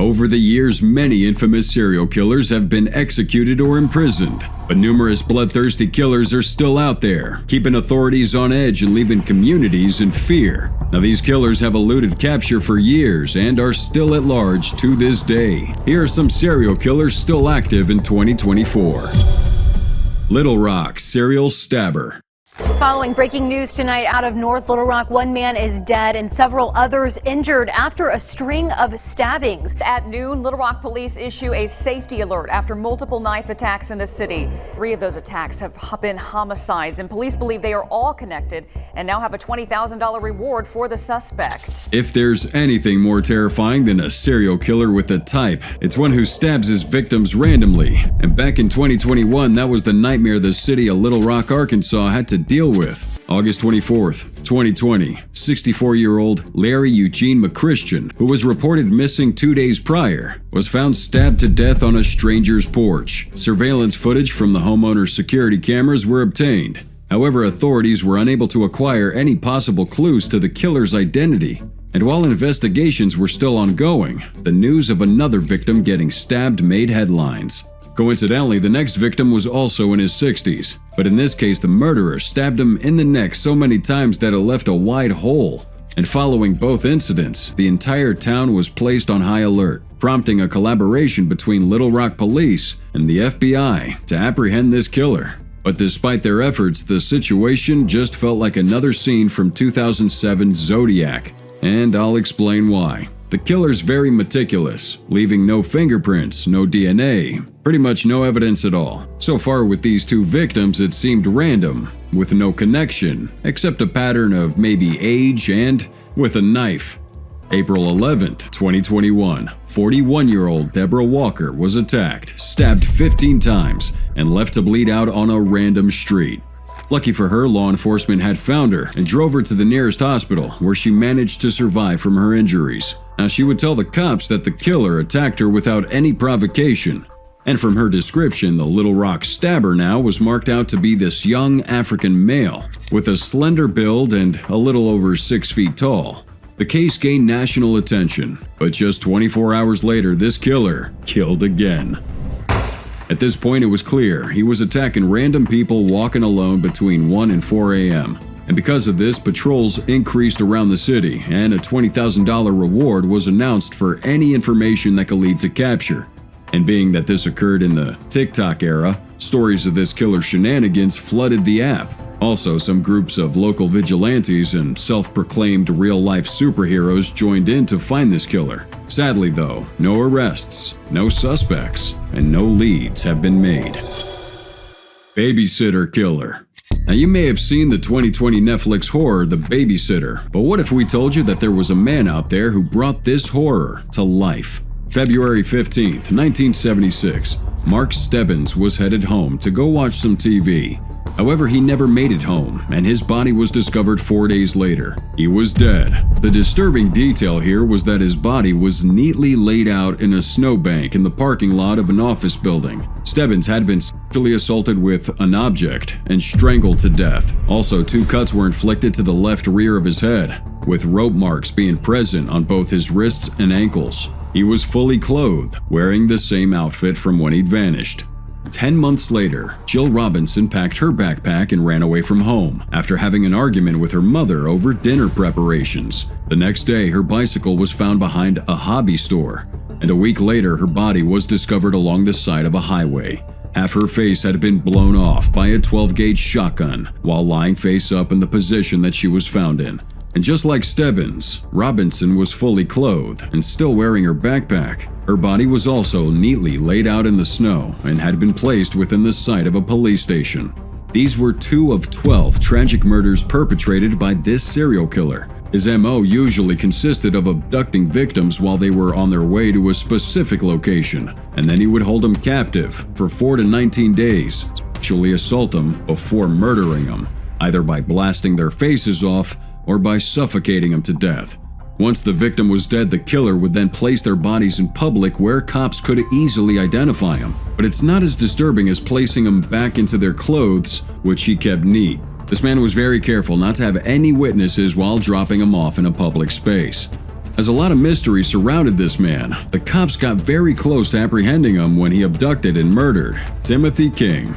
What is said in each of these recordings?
Over the years, many infamous serial killers have been executed or imprisoned, but numerous bloodthirsty killers are still out there, keeping authorities on edge and leaving communities in fear. Now, these killers have eluded capture for years and are still at large to this day. Here are some serial killers still active in 2024. Little Rock serial stabber. Following breaking news tonight out of North Little Rock, one man is dead and several others injured after a string of stabbings. At noon, Little Rock police issue a safety alert after multiple knife attacks in the city. 3 of those attacks have been homicides, and police believe they are all connected and now have a $20,000 reward for the suspect. If there's anything more terrifying than a serial killer with a type, it's one who stabs his victims randomly. And back in 2021, that was the nightmare the city of Little Rock, Arkansas had to deal with. August 24th, 2020, 64-year-old Larry Eugene McChristian, who was reported missing 2 days prior, was found stabbed to death on a stranger's porch. Surveillance footage from the homeowner's security cameras were obtained. However, authorities were unable to acquire any possible clues to the killer's identity. And while investigations were still ongoing, the news of another victim getting stabbed made headlines. Coincidentally, the next victim was also in his 60s, but in this case the murderer stabbed him in the neck so many times that it left a wide hole. And following both incidents, the entire town was placed on high alert, prompting a collaboration between Little Rock police and the FBI to apprehend this killer. But despite their efforts, the situation just felt like another scene from 2007's Zodiac, and I'll explain why. The killer's very meticulous, leaving no fingerprints, no DNA, pretty much no evidence at all. So far with these 2 victims, it seemed random, with no connection, except a pattern of maybe age and with a knife. April 11th, 2021, 41-year-old Deborah Walker was attacked, stabbed 15 times, and left to bleed out on a random street. Lucky for her, law enforcement had found her and drove her to the nearest hospital, where she managed to survive from her injuries. Now, she would tell the cops that the killer attacked her without any provocation. And from her description, the Little Rock stabber now was marked out to be this young African male, with a slender build and a little over 6 feet tall. The case gained national attention, but just 24 hours later, this killer killed again. At this point, it was clear he was attacking random people walking alone between 1 and 4 a.m. And because of this, patrols increased around the city, and a $20,000 reward was announced for any information that could lead to capture. And being that this occurred in the TikTok era, stories of this killer's shenanigans flooded the app. Also, some groups of local vigilantes and self-proclaimed real-life superheroes joined in to find this killer. Sadly though, no arrests, no suspects, and no leads have been made. Babysitter killer. Now, you may have seen the 2020 Netflix horror The Babysitter, but what if we told you that there was a man out there who brought this horror to life? February 15th, 1976, Mark Stebbins was headed home to go watch some TV. However, he never made it home, and his body was discovered 4 days later. He was dead. The disturbing detail here was that his body was neatly laid out in a snowbank in the parking lot of an office building. Stebbins had been sexually assaulted with an object and strangled to death. Also, 2 cuts were inflicted to the left rear of his head, with rope marks being present on both his wrists and ankles. He was fully clothed, wearing the same outfit from when he'd vanished. 10 months later, Jill Robinson packed her backpack and ran away from home after having an argument with her mother over dinner preparations. The next day, her bicycle was found behind a hobby store, and a week later, her body was discovered along the side of a highway. Half her face had been blown off by a 12-gauge shotgun while lying face up in the position that she was found in. And just like Stebbins, Robinson was fully clothed and still wearing her backpack. Her body was also neatly laid out in the snow and had been placed within the site of a police station. These were 2 of 12 tragic murders perpetrated by this serial killer. His MO usually consisted of abducting victims while they were on their way to a specific location, and then he would hold them captive for 4 to 19 days, sexually assault them before murdering them, either by blasting their faces off or by suffocating them to death. Once the victim was dead, the killer would then place their bodies in public where cops could easily identify them. But it's not as disturbing as placing them back into their clothes, which he kept neat. This man was very careful not to have any witnesses while dropping them off in a public space. As a lot of mystery surrounded this man, the cops got very close to apprehending him when he abducted and murdered Timothy King.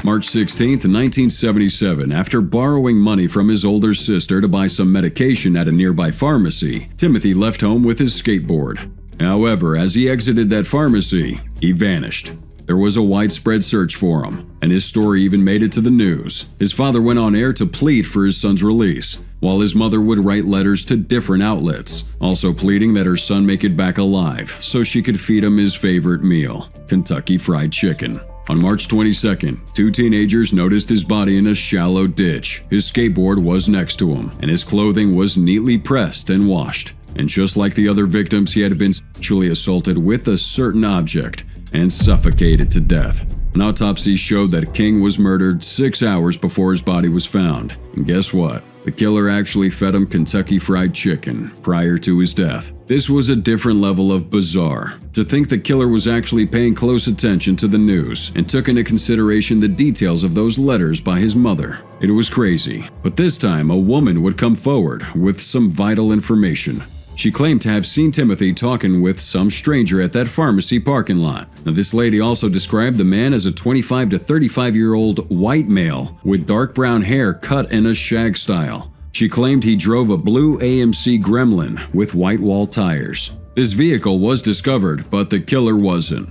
March 16, 1977, after borrowing money from his older sister to buy some medication at a nearby pharmacy, Timothy left home with his skateboard. However, as he exited that pharmacy, he vanished. There was a widespread search for him, and his story even made it to the news. His father went on air to plead for his son's release, while his mother would write letters to different outlets, also pleading that her son make it back alive so she could feed him his favorite meal, Kentucky Fried Chicken. On March 22nd, two teenagers noticed his body in a shallow ditch. His skateboard was next to him, and his clothing was neatly pressed and washed. And just like the other victims, he had been sexually assaulted with a certain object and suffocated to death. An autopsy showed that King was murdered 6 hours before his body was found. And guess what? The killer actually fed him Kentucky Fried Chicken prior to his death. This was a different level of bizarre. To think the killer was actually paying close attention to the news and took into consideration the details of those letters by his mother. It was crazy. But this time, a woman would come forward with some vital information. She claimed to have seen Timothy talking with some stranger at that pharmacy parking lot. Now, this lady also described the man as a 25 to 35-year-old white male with dark brown hair cut in a shag style. She claimed he drove a blue AMC Gremlin with white wall tires. This vehicle was discovered, but the killer wasn't.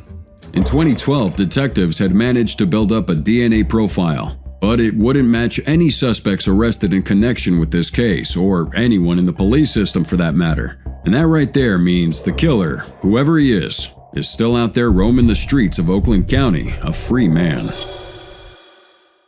In 2012, detectives had managed to build up a DNA profile, but it wouldn't match any suspects arrested in connection with this case, or anyone in the police system for that matter. And that right there means the killer, whoever he is still out there roaming the streets of Oakland County, a free man.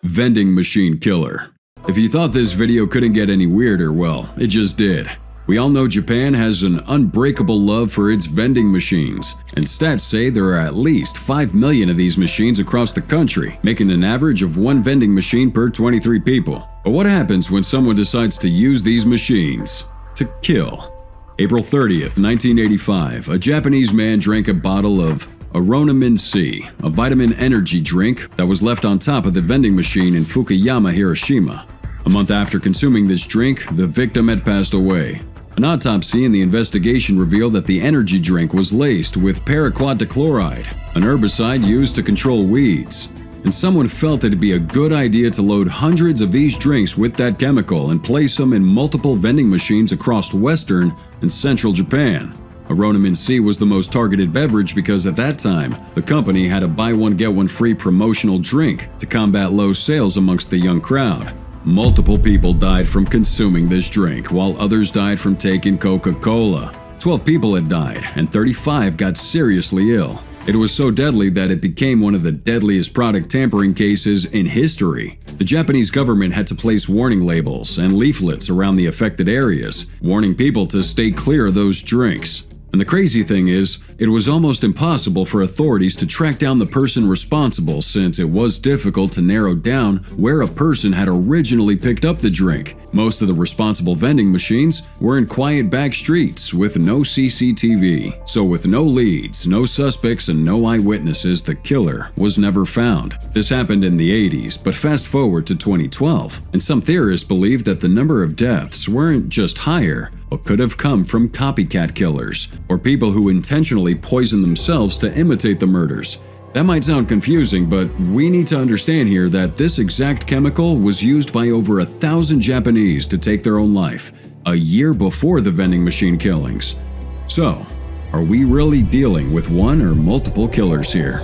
Vending machine killer. If you thought this video couldn't get any weirder, well, it just did. We all know Japan has an unbreakable love for its vending machines, and stats say there are at least 5 million of these machines across the country, making an average of 1 vending machine per 23 people. But what happens when someone decides to use these machines to kill? April 30th, 1985, a Japanese man drank a bottle of Vitamin C, a vitamin energy drink that was left on top of the vending machine in Fukuyama, Hiroshima. A month after consuming this drink, the victim had passed away. An autopsy and the investigation revealed that the energy drink was laced with paraquat dichloride, an herbicide used to control weeds. And someone felt it'd be a good idea to load hundreds of these drinks with that chemical and place them in multiple vending machines across western and central Japan. Vitamin C was the most targeted beverage because at that time, the company had a buy one get one free promotional drink to combat low sales amongst the young crowd. Multiple people died from consuming this drink, while others died from taking Coca-Cola. 12 people had died, and 35 got seriously ill. It was so deadly that it became one of the deadliest product tampering cases in history. The Japanese government had to place warning labels and leaflets around the affected areas, warning people to stay clear of those drinks. And the crazy thing is, it was almost impossible for authorities to track down the person responsible since it was difficult to narrow down where a person had originally picked up the drink. Most of the responsible vending machines were in quiet back streets with no CCTV. So with no leads, no suspects, and no eyewitnesses, the killer was never found. This happened in the 80s, but fast forward to 2012, and some theorists believe that the number of deaths weren't just higher, but could have come from copycat killers, or people who intentionally poison themselves to imitate the murders. That might sound confusing, but we need to understand here that this exact chemical was used by over 1,000 Japanese to take their own life, a year before the vending machine killings. So, are we really dealing with one or multiple killers here?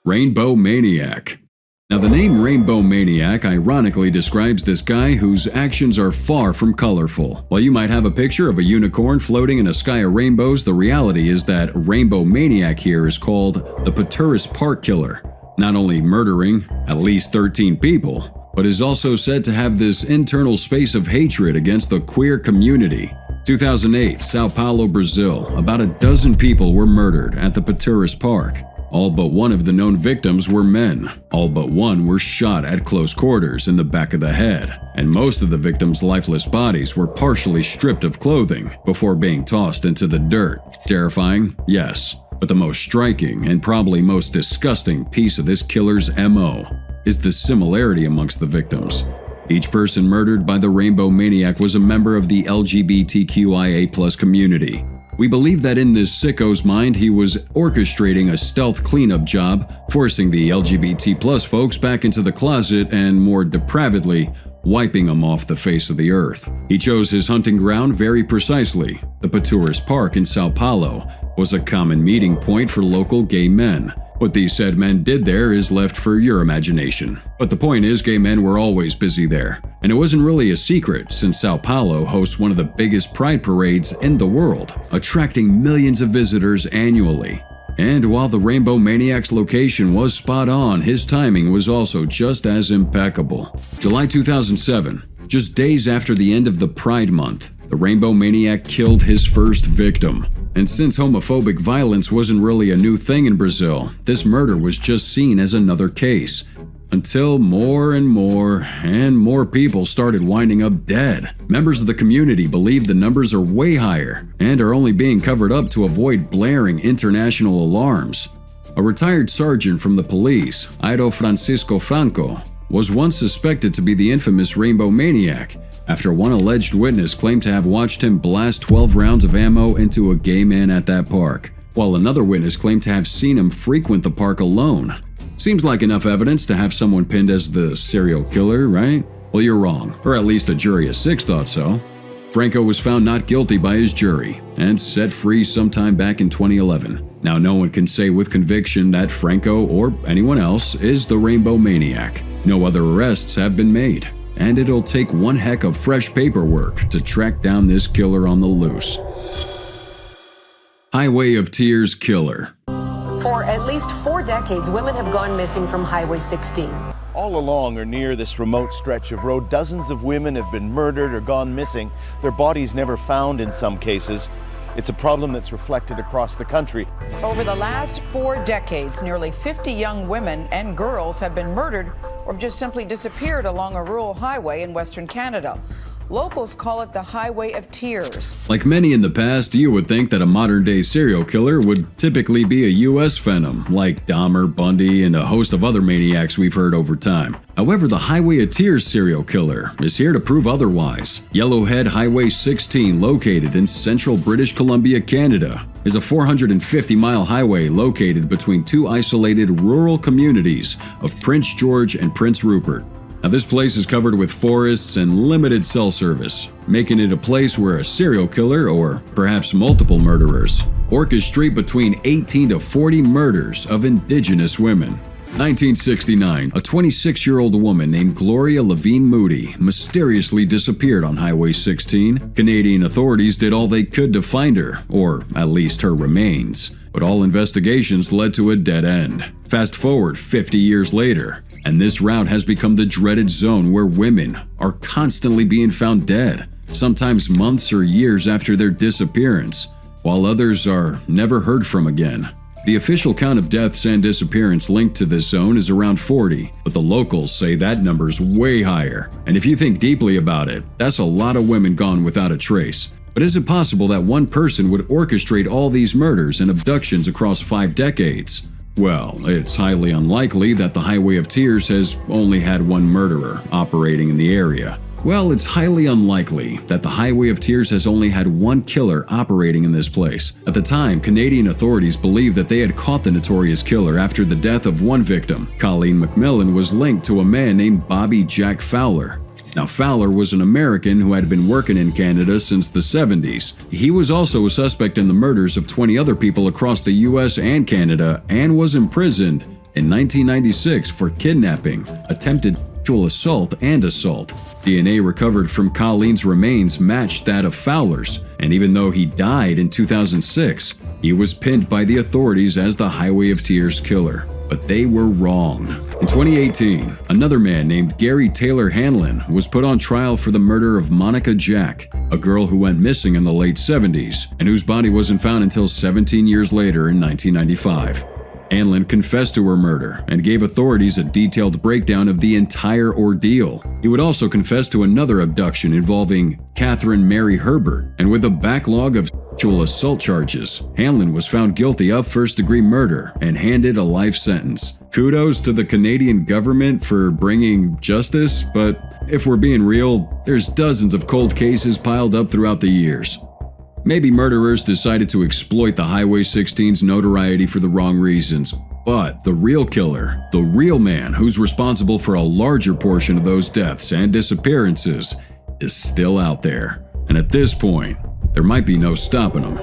Rainbow Maniac. Now, the name Rainbow Maniac ironically describes this guy whose actions are far from colorful. While you might have a picture of a unicorn floating in a sky of rainbows, the reality is that Rainbow Maniac here is called the Paturas Park Killer, not only murdering at least 13 people, but is also said to have this internal space of hatred against the queer community. 2008, Sao Paulo, Brazil, about a dozen people were murdered at the Paturas Park. All but one of the known victims were men. All but one were shot at close quarters in the back of the head, and most of the victims' lifeless bodies were partially stripped of clothing before being tossed into the dirt. Terrifying? Yes. But the most striking and probably most disgusting piece of this killer's MO is the similarity amongst the victims. Each person murdered by the Rainbow Maniac was a member of the LGBTQIA+ community. We believe that in this sicko's mind, he was orchestrating a stealth cleanup job, forcing the LGBT+ folks back into the closet and, more depravedly, wiping them off the face of the earth. He chose his hunting ground very precisely. The Paturas Park in Sao Paulo was a common meeting point for local gay men. What these said men did there is left for your imagination. But the point is, gay men were always busy there. And it wasn't really a secret, since Sao Paulo hosts one of the biggest pride parades in the world, attracting millions of visitors annually. And while the Rainbow Maniac's location was spot on, his timing was also just as impeccable. July 2007, just days after the end of the Pride Month, the Rainbow Maniac killed his first victim. And since homophobic violence wasn't really a new thing in Brazil, this murder was just seen as another case. Until more and more people started winding up dead. Members of the community believe the numbers are way higher and are only being covered up to avoid blaring international alarms. A retired sergeant from the police, Ido Francisco Franco, was once suspected to be the infamous Rainbow Maniac after one alleged witness claimed to have watched him blast 12 rounds of ammo into a gay man at that park, while another witness claimed to have seen him frequent the park alone. Seems like enough evidence to have someone pinned as the serial killer, right? Well, you're wrong, or at least a jury of 6 thought so. Franco was found not guilty by his jury and set free sometime back in 2011. Now, no one can say with conviction that Franco or anyone else is the Rainbow Maniac. No other arrests have been made, and it'll take one heck of fresh paperwork to track down this killer on the loose. Highway of Tears killer. For at least 4 decades, women have gone missing from Highway 16. All along or near this remote stretch of road, dozens of women have been murdered or gone missing, their bodies never found in some cases. It's a problem that's reflected across the country. Over the last 4 decades, nearly 50 young women and girls have been murdered or just simply disappeared along a rural highway in Western Canada. Locals call it the Highway of Tears. Like many in the past, you would think that a modern-day serial killer would typically be a U.S. phenom, like Dahmer, Bundy, and a host of other maniacs we've heard over time. However, the Highway of Tears serial killer is here to prove otherwise. Yellowhead Highway 16, located in central British Columbia, Canada, is a 450-mile highway located between 2 isolated rural communities of Prince George and Prince Rupert. Now, this place is covered with forests and limited cell service, making it a place where a serial killer, or perhaps multiple murderers, orchestrate between 18 to 40 murders of indigenous women. 1969, a 26-year-old woman named Gloria Levine Moody mysteriously disappeared on Highway 16. Canadian authorities did all they could to find her, or at least her remains, but all investigations led to a dead end. Fast forward 50 years later, and this route has become the dreaded zone where women are constantly being found dead, sometimes months or years after their disappearance, while others are never heard from again. The official count of deaths and disappearance linked to this zone is around 40, but the locals say that number's way higher. And if you think deeply about it, that's a lot of women gone without a trace. But is it possible that one person would orchestrate all these murders and abductions across 5 decades? Well, it's highly unlikely that the Highway of Tears has only had one murderer operating in the area. Well, it's highly unlikely that the Highway of Tears has only had one killer operating in this place. At the time, Canadian authorities believed that they had caught the notorious killer after the death of one victim. Colleen McMillan was linked to a man named Bobby Jack Fowler. Now, Fowler was an American who had been working in Canada since the 70s. He was also a suspect in the murders of 20 other people across the US and Canada and was imprisoned in 1996 for kidnapping, attempted sexual assault, and assault. DNA recovered from Colleen's remains matched that of Fowler's, and even though he died in 2006, he was pinned by the authorities as the Highway of Tears killer. But they were wrong. In 2018, another man named Gary Taylor Hanlon was put on trial for the murder of Monica Jack, a girl who went missing in the late 70s and whose body wasn't found until 17 years later in 1995. Hanlon confessed to her murder and gave authorities a detailed breakdown of the entire ordeal. He would also confess to another abduction involving Catherine Mary Herbert, and with a backlog of sexual assault charges. Hanlon was found guilty of first-degree murder and handed a life sentence. Kudos to the Canadian government for bringing justice, but if we're being real, there's dozens of cold cases piled up throughout the years. Maybe murderers decided to exploit the Highway 16's notoriety for the wrong reasons, but the real killer, the real man who's responsible for a larger portion of those deaths and disappearances, is still out there. And at this point, there might be no stopping him.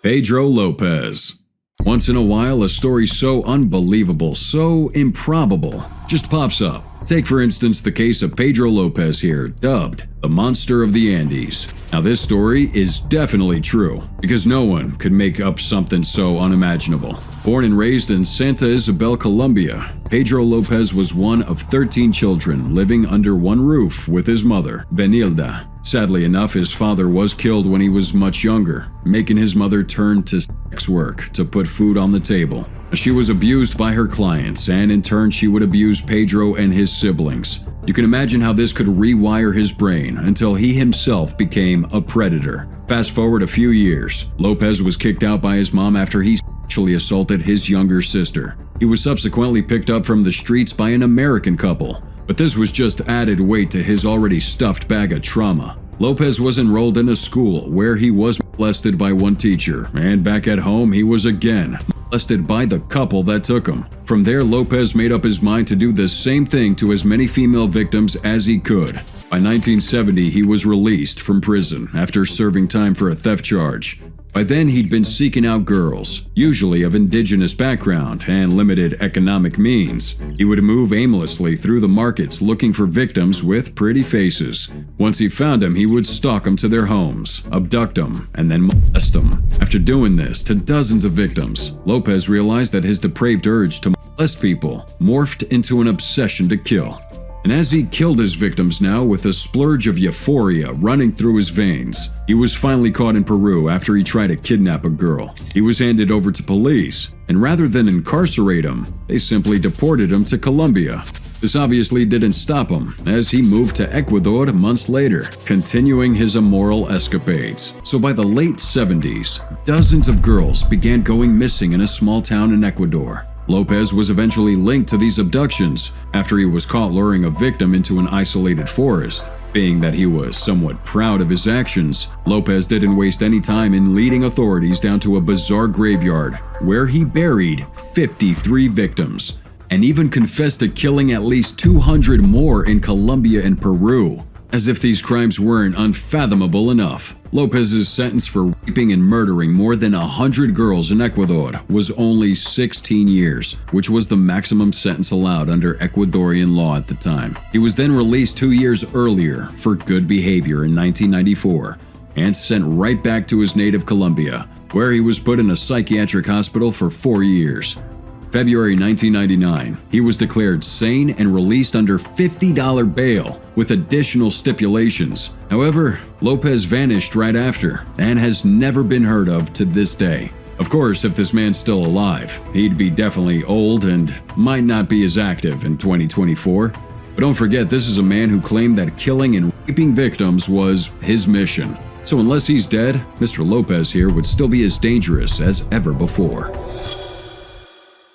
Pedro Lopez. Once in a while, a story so unbelievable, so improbable, just pops up. Take for instance the case of Pedro Lopez here, dubbed the Monster of the Andes. Now this story is definitely true, because no one could make up something so unimaginable. Born and raised in Santa Isabel, Colombia, Pedro Lopez was one of 13 children living under one roof with his mother, Benilda. Sadly enough, his father was killed when he was much younger, making his mother turn to sex work to put food on the table. She was abused by her clients, and in turn she would abuse Pedro and his siblings. You can imagine how this could rewire his brain until he himself became a predator. Fast forward a few years, Lopez was kicked out by his mom after he sexually assaulted his younger sister. He was subsequently picked up from the streets by an American couple, but this was just added weight to his already stuffed bag of trauma. Lopez was enrolled in a school where he was molested by one teacher, and back at home he was again molested by the couple that took him. From there, Lopez made up his mind to do the same thing to as many female victims as he could. By 1970, he was released from prison after serving time for a theft charge. By then, he'd been seeking out girls, usually of indigenous background and limited economic means. He would move aimlessly through the markets looking for victims with pretty faces. Once he found them, he would stalk them to their homes, abduct them, and then molest them. After doing this to dozens of victims, Lopez realized that his depraved urge to molest people morphed into an obsession to kill. And as he killed his victims now with a splurge of euphoria running through his veins, he was finally caught in Peru after he tried to kidnap a girl. He was handed over to police, and rather than incarcerate him, they simply deported him to Colombia. This obviously didn't stop him, as he moved to Ecuador months later, continuing his immoral escapades. So by the late 70s, dozens of girls began going missing in a small town in Ecuador. Lopez was eventually linked to these abductions after he was caught luring a victim into an isolated forest. Being that he was somewhat proud of his actions, Lopez didn't waste any time in leading authorities down to a bizarre graveyard where he buried 53 victims and even confessed to killing at least 200 more in Colombia and Peru. As if these crimes weren't unfathomable enough, Lopez's sentence for raping and murdering more than 100 girls in Ecuador was only 16 years, which was the maximum sentence allowed under Ecuadorian law at the time. He was then released 2 years earlier for good behavior in 1994 and sent right back to his native Colombia, where he was put in a psychiatric hospital for 4 years. February 1999, he was declared sane and released under $50 bail with additional stipulations. However, Lopez vanished right after and has never been heard of to this day. Of course, if this man's still alive, he'd be definitely old and might not be as active in 2024. But don't forget, this is a man who claimed that killing and raping victims was his mission. So unless he's dead, Mr. Lopez here would still be as dangerous as ever before.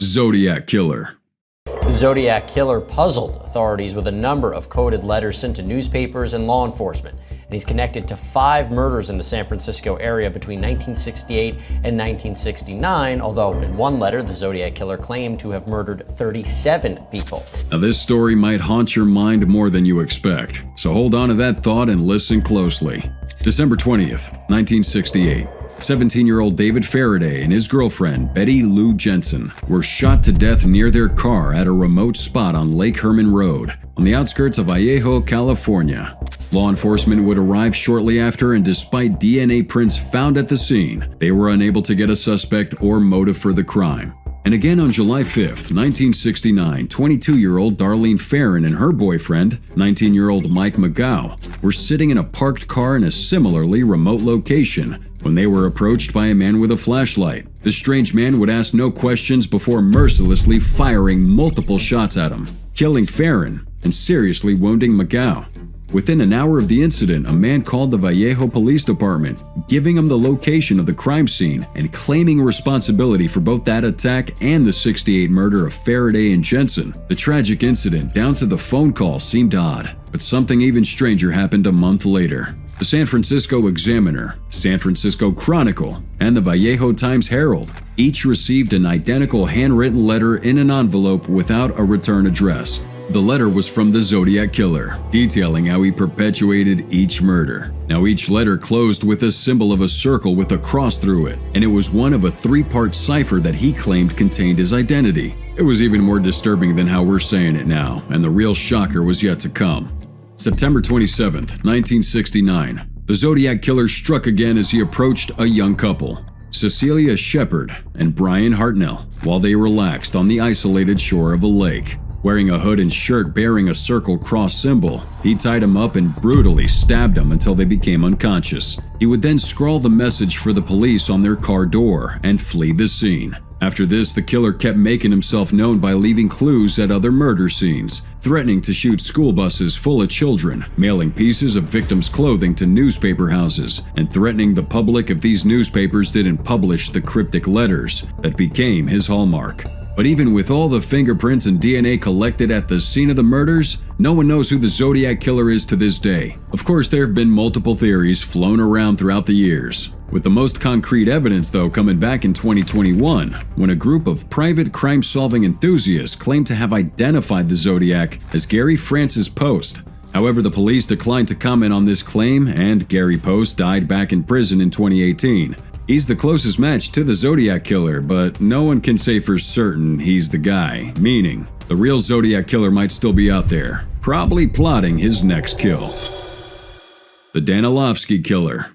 Zodiac Killer. The Zodiac Killer puzzled authorities with a number of coded letters sent to newspapers and law enforcement, and he's connected to 5 murders in the San Francisco area between 1968 and 1969, although in one letter, the Zodiac Killer claimed to have murdered 37 people. Now this story might haunt your mind more than you expect, so hold on to that thought and listen closely. December 20th, 1968. 17-year-old David Faraday and his girlfriend, Betty Lou Jensen, were shot to death near their car at a remote spot on Lake Herman Road, on the outskirts of Vallejo, California. Law enforcement would arrive shortly after, and despite DNA prints found at the scene, they were unable to get a suspect or motive for the crime. And again on July 5th, 1969, 22-year-old Darlene Farron and her boyfriend, 19-year-old Mike McGow, were sitting in a parked car in a similarly remote location when they were approached by a man with a flashlight. The strange man would ask no questions before mercilessly firing multiple shots at him, killing Farron and seriously wounding McGow. Within an hour of the incident, a man called the Vallejo Police Department, giving him the location of the crime scene and claiming responsibility for both that attack and the '68 murder of Faraday and Jensen. The tragic incident, down to the phone call, seemed odd, but something even stranger happened a month later. The San Francisco Examiner, San Francisco Chronicle, and the Vallejo Times-Herald each received an identical handwritten letter in an envelope without a return address. The letter was from the Zodiac killer, detailing how he perpetuated each murder. Now, each letter closed with a symbol of a circle with a cross through it, and it was one of a three-part cipher that he claimed contained his identity. It was even more disturbing than how we're saying it now, and the real shocker was yet to come. September 27, 1969. The Zodiac killer struck again as he approached a young couple, Cecilia Shepard and Brian Hartnell, while they relaxed on the isolated shore of a lake. Wearing a hood and shirt bearing a circle cross symbol, he tied them up and brutally stabbed them until they became unconscious. He would then scrawl the message for the police on their car door and flee the scene. After this, the killer kept making himself known by leaving clues at other murder scenes, threatening to shoot school buses full of children, mailing pieces of victims' clothing to newspaper houses, and threatening the public if these newspapers didn't publish the cryptic letters that became his hallmark. But even with all the fingerprints and DNA collected at the scene of the murders, no one knows who the Zodiac killer is to this day. Of course, there have been multiple theories flown around throughout the years, with the most concrete evidence though coming back in 2021, when a group of private crime-solving enthusiasts claimed to have identified the Zodiac as Gary Francis Post. However, the police declined to comment on this claim, and Gary Post died back in prison in 2018. He's the closest match to the Zodiac killer, but no one can say for certain he's the guy, meaning the real Zodiac killer might still be out there, probably plotting his next kill. The Danilovsky Killer.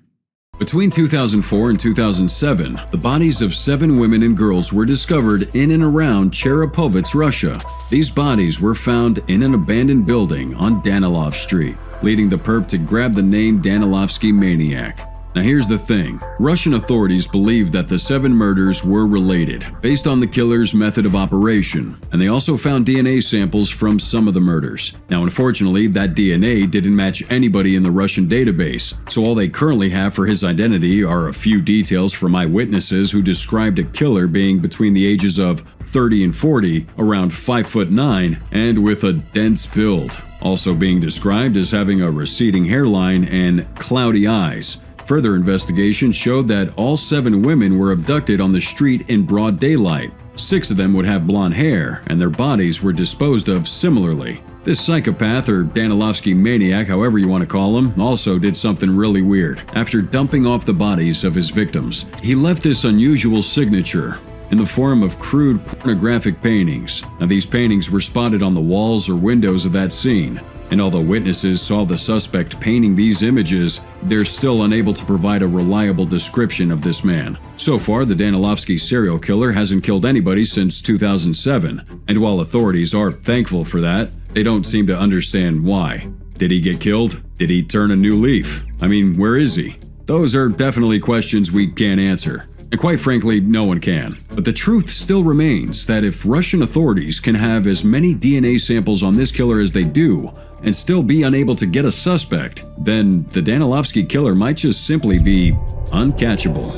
Between 2004 and 2007, the bodies of 7 women and girls were discovered in and around Cherepovets, Russia. These bodies were found in an abandoned building on Danilov Street, leading the perp to grab the name Danilovsky Maniac. Now here's the thing, Russian authorities believe that the 7 murders were related, based on the killer's method of operation, and they also found DNA samples from some of the murders. Now unfortunately, that DNA didn't match anybody in the Russian database, so all they currently have for his identity are a few details from eyewitnesses who described a killer being between the ages of 30 and 40, around 5'9", and with a dense build, also being described as having a receding hairline and cloudy eyes. Further investigation showed that all 7 women were abducted on the street in broad daylight. 6 of them would have blonde hair, and their bodies were disposed of similarly. This psychopath, or Danilovsky Maniac, however you want to call him, also did something really weird. After dumping off the bodies of his victims, he left this unusual signature in the form of crude pornographic paintings. Now these paintings were spotted on the walls or windows of that scene. And although witnesses saw the suspect painting these images, they're still unable to provide a reliable description of this man. So far, the Danilovsky serial killer hasn't killed anybody since 2007, and while authorities are thankful for that, they don't seem to understand why. Did he get killed? Did he turn a new leaf? I mean, where is he? Those are definitely questions we can't answer. And quite frankly, no one can. But the truth still remains that if Russian authorities can have as many DNA samples on this killer as they do, and still be unable to get a suspect, then the Danilovsky killer might just simply be uncatchable.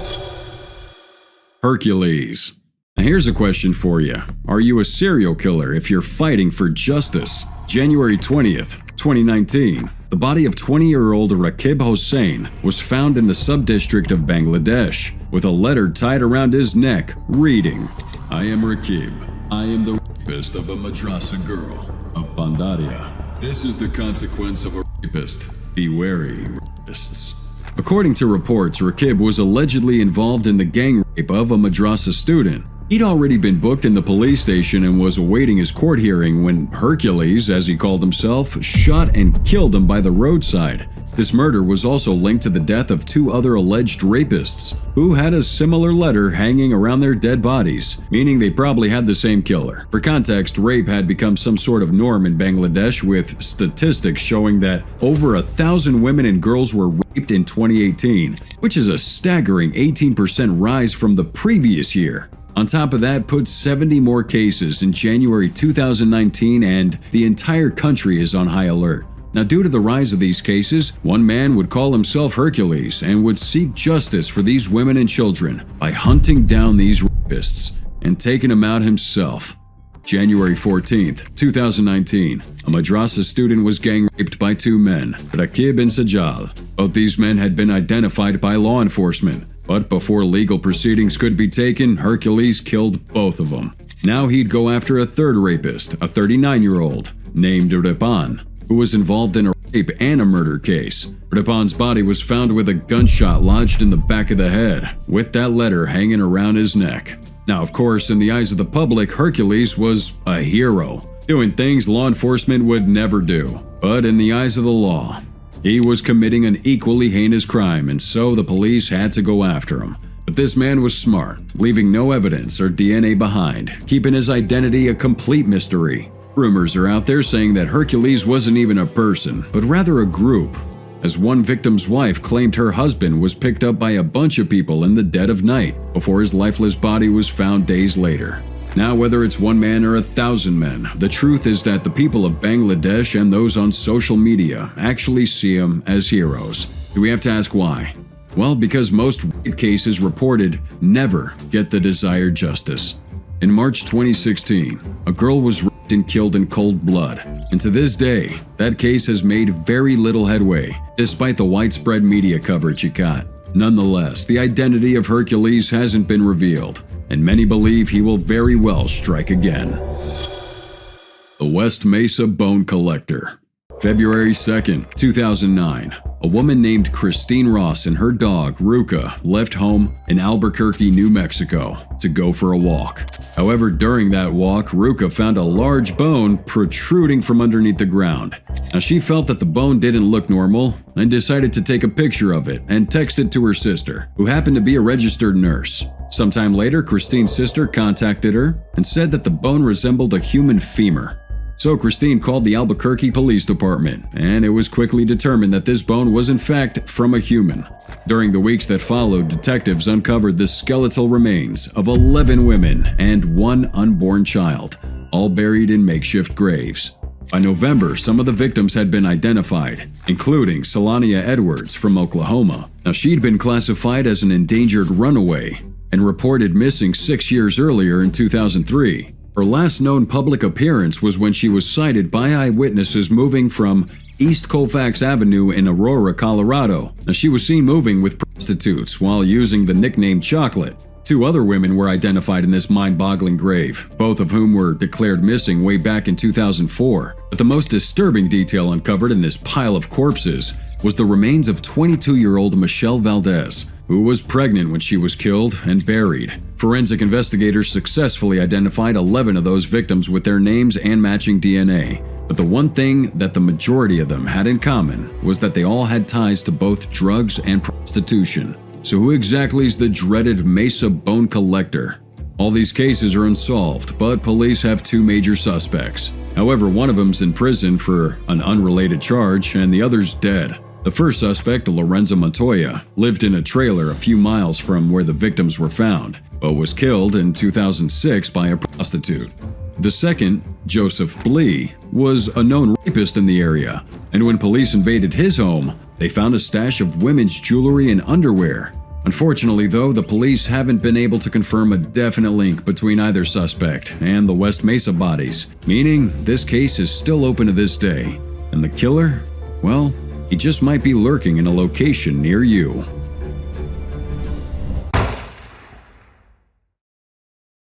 Hercules. Now here's a question for you. Are you a serial killer if you're fighting for justice? January 20th, 2019. The body of 20-year-old Rakib Hossain was found in the sub-district of Bangladesh, with a letter tied around his neck reading, "I am Rakib. I am the rapist of a madrasa girl of Bandaria. This is the consequence of a rapist. Be wary, rapists." According to reports, Rakib was allegedly involved in the gang rape of a madrasa student. He'd already been booked in the police station and was awaiting his court hearing when Hercules, as he called himself, shot and killed him by the roadside. This murder was also linked to the death of 2 other alleged rapists, who had a similar letter hanging around their dead bodies, meaning they probably had the same killer. For context, rape had become some sort of norm in Bangladesh, with statistics showing that over 1,000 women and girls were raped in 2018, which is a staggering 18% rise from the previous year. On top of that, put 70 more cases in January 2019, and the entire country is on high alert. Now, due to the rise of these cases, one man would call himself Hercules and would seek justice for these women and children by hunting down these rapists and taking them out himself. January 14th, 2019, a madrasa student was gang raped by two men, Rakib and Sajal. Both these men had been identified by law enforcement, but before legal proceedings could be taken, Hercules killed both of them. Now he'd go after a third rapist, a 39-year-old, named Repan, who was involved in a rape and a murder case. Repan's body was found with a gunshot lodged in the back of the head, with that letter hanging around his neck. Now, of course, in the eyes of the public, Hercules was a hero, doing things law enforcement would never do. But in the eyes of the law, he was committing an equally heinous crime, and so the police had to go after him. But this man was smart, leaving no evidence or DNA behind, keeping his identity a complete mystery. Rumors are out there saying that Hercules wasn't even a person, but rather a group, as one victim's wife claimed her husband was picked up by a bunch of people in the dead of night before his lifeless body was found days later. Now, whether it's one man or 1,000 men, the truth is that the people of Bangladesh and those on social media actually see him as heroes. Do we have to ask why? Well, because most rape cases reported never get the desired justice. In March 2016, a girl was raped and killed in cold blood, and to this day, that case has made very little headway, despite the widespread media coverage it got. Nonetheless, the identity of Hercules hasn't been revealed, and many believe he will very well strike again. The West Mesa Bone Collector. February 2nd, 2009, a woman named Christine Ross and her dog, Ruka, left home in Albuquerque, New Mexico, to go for a walk. However, during that walk, Ruka found a large bone protruding from underneath the ground. Now, she felt that the bone didn't look normal and decided to take a picture of it and text it to her sister, who happened to be a registered nurse. Sometime later, Christine's sister contacted her and said that the bone resembled a human femur. So Christine called the Albuquerque Police Department, and it was quickly determined that this bone was in fact from a human. During the weeks that followed, detectives uncovered the skeletal remains of 11 women and one unborn child, all buried in makeshift graves. By November, some of the victims had been identified, including Selania Edwards from Oklahoma. Now, she'd been classified as an endangered runaway and reported missing 6 years earlier in 2003. Her last known public appearance was when she was sighted by eyewitnesses moving from East Colfax Avenue in Aurora, Colorado. Now, she was seen moving with prostitutes while using the nickname Chocolate. 2 other women were identified in this mind-boggling grave, both of whom were declared missing way back in 2004. But the most disturbing detail uncovered in this pile of corpses was the remains of 22-year-old Michelle Valdez, who was pregnant when she was killed and buried. Forensic investigators successfully identified 11 of those victims with their names and matching DNA. But the one thing that the majority of them had in common was that they all had ties to both drugs and prostitution. So who exactly is the dreaded Mesa Bone Collector? All these cases are unsolved, but police have 2 major suspects. However, one of them's in prison for an unrelated charge and the other's dead. The first suspect, Lorenzo Montoya, lived in a trailer a few miles from where the victims were found, but was killed in 2006 by a prostitute. The second, Joseph Blee, was a known rapist in the area, and when police invaded his home, they found a stash of women's jewelry and underwear. Unfortunately, though, the police haven't been able to confirm a definite link between either suspect and the West Mesa bodies, meaning this case is still open to this day. And the killer? Well, he just might be lurking in a location near you.